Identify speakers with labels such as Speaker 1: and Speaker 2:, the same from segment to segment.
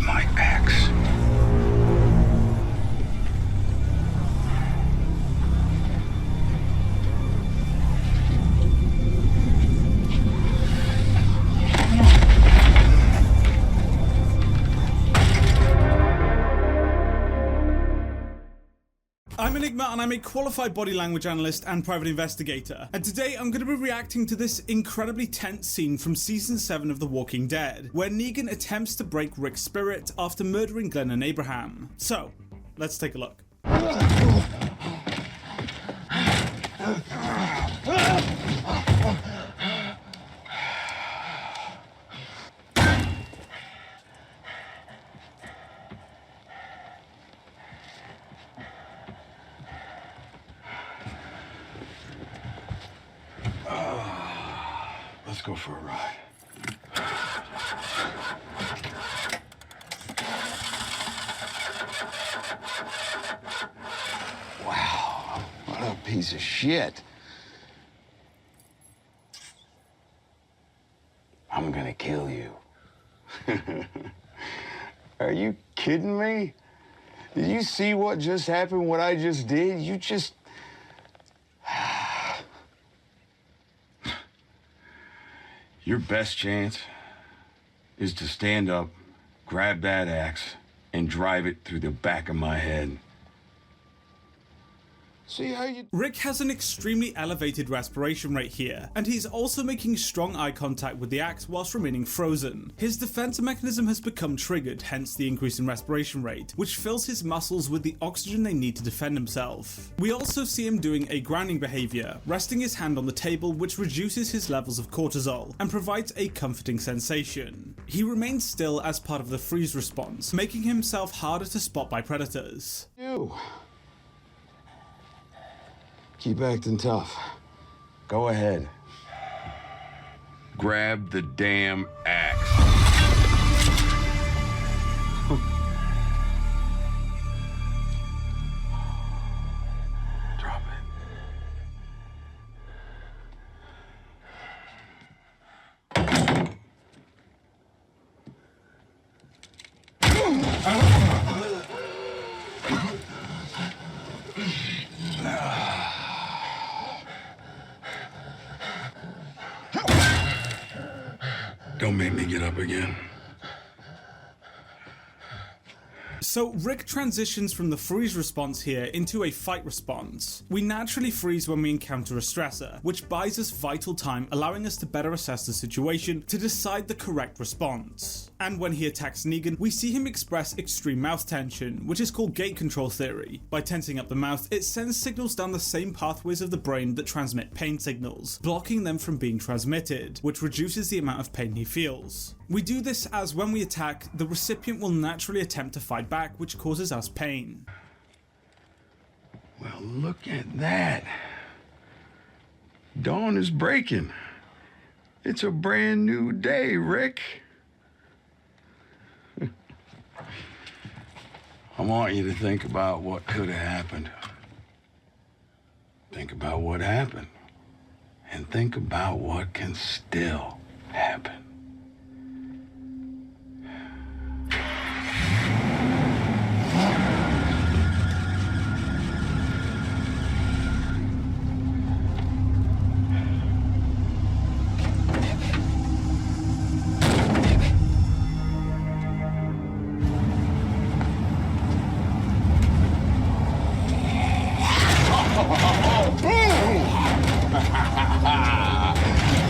Speaker 1: my axe.
Speaker 2: I'm Enigma and I'm a qualified body language analyst and private investigator, and today I'm going to be reacting to this incredibly tense scene from season 7 of The Walking Dead, where Negan attempts to break Rick's spirit after murdering Glenn and Abraham. So, let's take a look.
Speaker 1: Let's go for a ride. Wow, what a piece of shit. I'm gonna kill you. Are you kidding me? Did you see what just happened, what I just did? You just... Your best chance is to stand up, grab that axe, and drive it through the back of my head. See how you...
Speaker 2: Rick has an extremely elevated respiration rate here, and he's also making strong eye contact with the axe whilst remaining frozen. His defense mechanism has become triggered, hence the increase in respiration rate, which fills his muscles with the oxygen they need to defend himself. We also see him doing a grounding behavior, resting his hand on the table, which reduces his levels of cortisol and provides a comforting sensation. He remains still as part of the freeze response, making himself harder to spot by predators.
Speaker 1: You. Keep acting tough. Go ahead. Grab the damn axe. Drop it. Don't make me get up again.
Speaker 2: So Rick transitions from the freeze response here into a fight response. We naturally freeze when we encounter a stressor, which buys us vital time, allowing us to better assess the situation to decide the correct response. And when he attacks Negan, we see him express extreme mouth tension, which is called gate control theory. By tensing up the mouth, it sends signals down the same pathways of the brain that transmit pain signals, blocking them from being transmitted, which reduces the amount of pain he feels. We do this as when we attack, the recipient will naturally attempt to fight back, which causes us pain.
Speaker 1: Well, look at that. Dawn is breaking. It's a brand new day, Rick. I want you to think about what could have happened. Think about what happened. And think about what can still happen.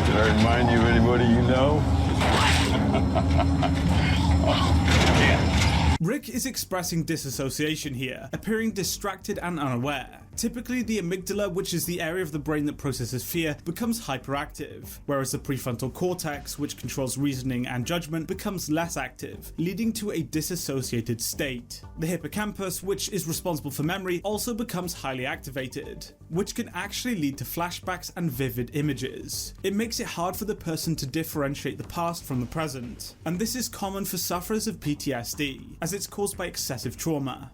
Speaker 1: Did I remind you of anybody you know?
Speaker 2: Rick is expressing disassociation here, appearing distracted and unaware. Typically, the amygdala, which is the area of the brain that processes fear, becomes hyperactive, whereas the prefrontal cortex, which controls reasoning and judgment, becomes less active, leading to a disassociated state. The hippocampus, which is responsible for memory, also becomes highly activated, which can actually lead to flashbacks and vivid images. It makes it hard for the person to differentiate the past from the present, and this is common for sufferers of PTSD, as it's caused by excessive trauma.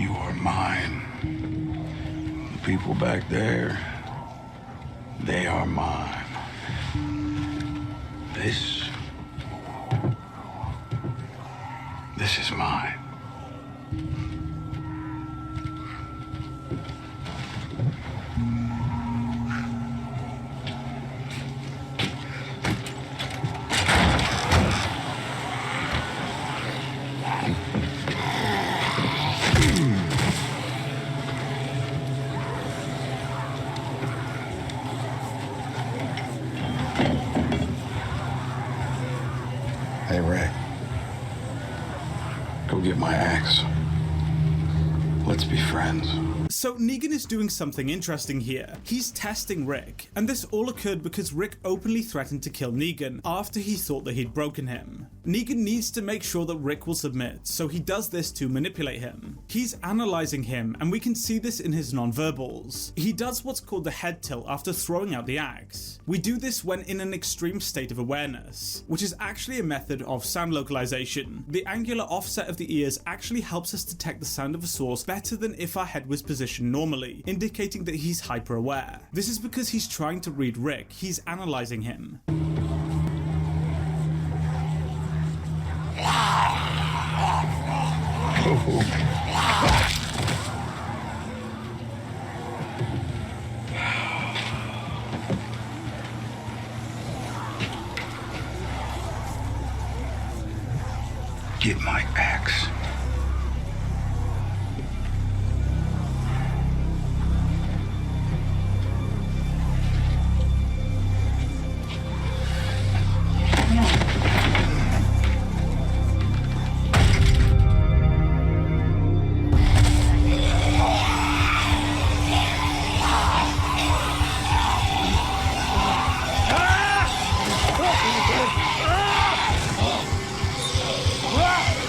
Speaker 1: You are mine. The people back there, they are mine. This is mine. Hey, Ray. Go get my axe. Let's be friends.
Speaker 2: So Negan is doing something interesting here. He's testing Rick, and this all occurred because Rick openly threatened to kill Negan after he thought that he'd broken him. Negan needs to make sure that Rick will submit, so he does this to manipulate him. He's analyzing him, and we can see this in his nonverbals. He does what's called the head tilt after throwing out the axe. We do this when in an extreme state of awareness, which is actually a method of sound localization. The angular offset of the ears actually helps us detect the sound of a source better than if our head was positioned normally, indicating that he's hyper aware. This is because he's trying to read Rick, he's analyzing him.
Speaker 1: Get my axe.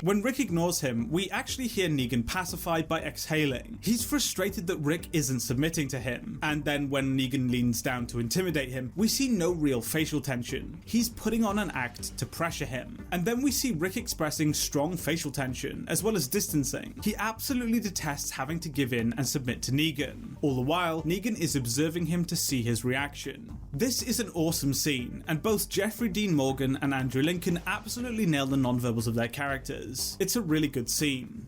Speaker 2: When Rick ignores him, we actually hear Negan pacify by exhaling. He's frustrated that Rick isn't submitting to him, and then when Negan leans down to intimidate him, we see no real facial tension. He's putting on an act to pressure him. And then we see Rick expressing strong facial tension, as well as distancing. He absolutely detests having to give in and submit to Negan. All the while, Negan is observing him to see his reaction. This is an awesome scene, and both Jeffrey Dean Morgan and Andrew Lincoln absolutely nail the nonverbals of their characters. It's a really good scene.